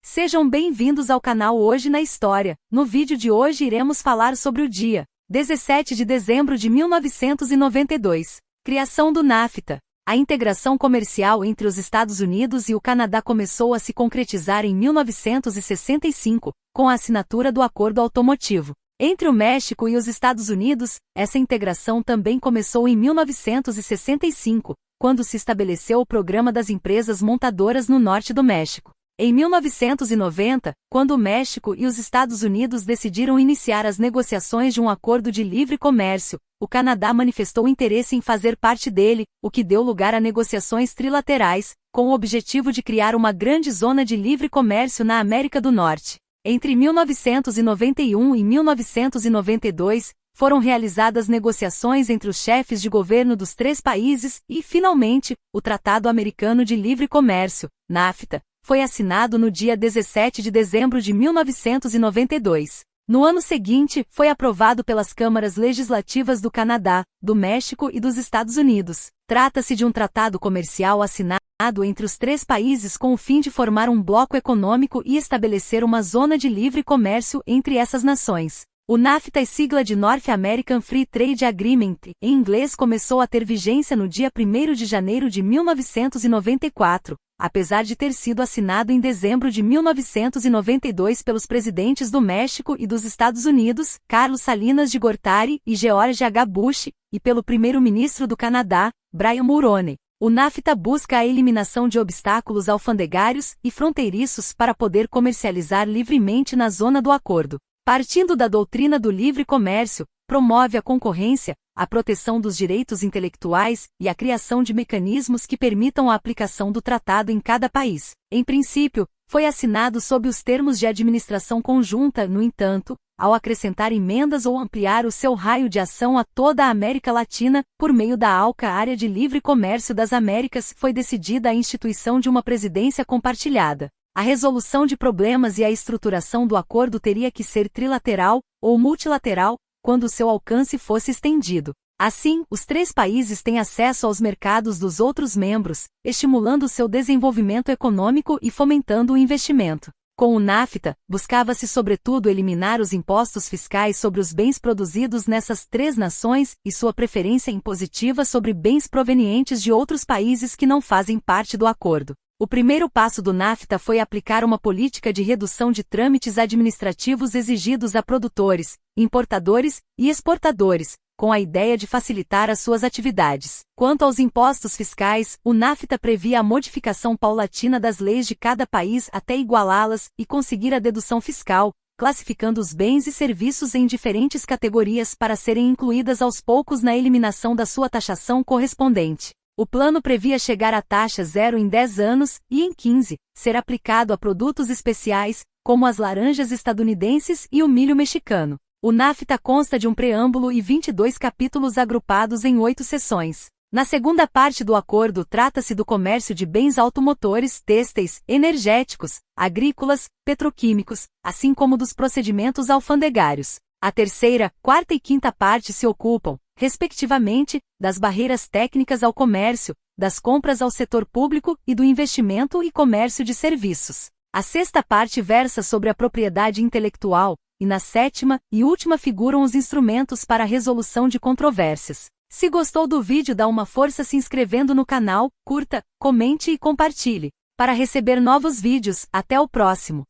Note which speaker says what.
Speaker 1: Sejam bem-vindos ao canal Hoje na História. No vídeo de hoje iremos falar sobre o dia 17 de dezembro de 1992, criação do NAFTA. A integração comercial entre os Estados Unidos e o Canadá começou a se concretizar em 1965, com a assinatura do Acordo Automotivo. Entre o México e os Estados Unidos, essa integração também começou em 1965, quando se estabeleceu o Programa das Empresas Montadoras no norte do México. Em 1990, quando o México e os Estados Unidos decidiram iniciar as negociações de um acordo de livre comércio, o Canadá manifestou interesse em fazer parte dele, o que deu lugar a negociações trilaterais, com o objetivo de criar uma grande zona de livre comércio na América do Norte. Entre 1991 e 1992, foram realizadas negociações entre os chefes de governo dos três países e, finalmente, o Tratado Americano de Livre Comércio, NAFTA, foi assinado no dia 17 de dezembro de 1992. No ano seguinte, foi aprovado pelas câmaras legislativas do Canadá, do México e dos Estados Unidos. Trata-se de um tratado comercial assinado entre os três países com o fim de formar um bloco econômico e estabelecer uma zona de livre comércio entre essas nações. O NAFTA é sigla de North American Free Trade Agreement, em inglês, começou a ter vigência no dia 1º de janeiro de 1994. Apesar de ter sido assinado em dezembro de 1992 pelos presidentes do México e dos Estados Unidos, Carlos Salinas de Gortari e George H. Bush, e pelo primeiro-ministro do Canadá, Brian Mulroney, o NAFTA busca a eliminação de obstáculos alfandegários e fronteiriços para poder comercializar livremente na zona do acordo. Partindo da doutrina do livre comércio, promove a concorrência, a proteção dos direitos intelectuais e a criação de mecanismos que permitam a aplicação do tratado em cada país. Em princípio, foi assinado sob os termos de administração conjunta. No entanto, ao acrescentar emendas ou ampliar o seu raio de ação a toda a América Latina, por meio da ALCA, Área de Livre Comércio das Américas, foi decidida a instituição de uma presidência compartilhada. A resolução de problemas e a estruturação do acordo teria que ser trilateral ou multilateral, quando seu alcance fosse estendido. Assim, os três países têm acesso aos mercados dos outros membros, estimulando seu desenvolvimento econômico e fomentando o investimento. Com o NAFTA, buscava-se sobretudo eliminar os impostos fiscais sobre os bens produzidos nessas três nações e sua preferência impositiva sobre bens provenientes de outros países que não fazem parte do acordo. O primeiro passo do NAFTA foi aplicar uma política de redução de trâmites administrativos exigidos a produtores, importadores e exportadores, com a ideia de facilitar as suas atividades. Quanto aos impostos fiscais, o NAFTA previa a modificação paulatina das leis de cada país até igualá-las e conseguir a dedução fiscal, classificando os bens e serviços em diferentes categorias para serem incluídas aos poucos na eliminação da sua taxação correspondente. O plano previa chegar à taxa zero em 10 anos e, em 15, ser aplicado a produtos especiais, como as laranjas estadunidenses e o milho mexicano. O NAFTA consta de um preâmbulo e 22 capítulos agrupados em 8 seções. Na segunda parte do acordo trata-se do comércio de bens automotores, têxteis, energéticos, agrícolas, petroquímicos, assim como dos procedimentos alfandegários. A terceira, quarta e quinta parte se ocupam, respectivamente, das barreiras técnicas ao comércio, das compras ao setor público e do investimento e comércio de serviços. A sexta parte versa sobre a propriedade intelectual, e na sétima e última figuram os instrumentos para a resolução de controvérsias. Se gostou do vídeo, dá uma força se inscrevendo no canal, curta, comente e compartilhe. Para receber novos vídeos, até o próximo.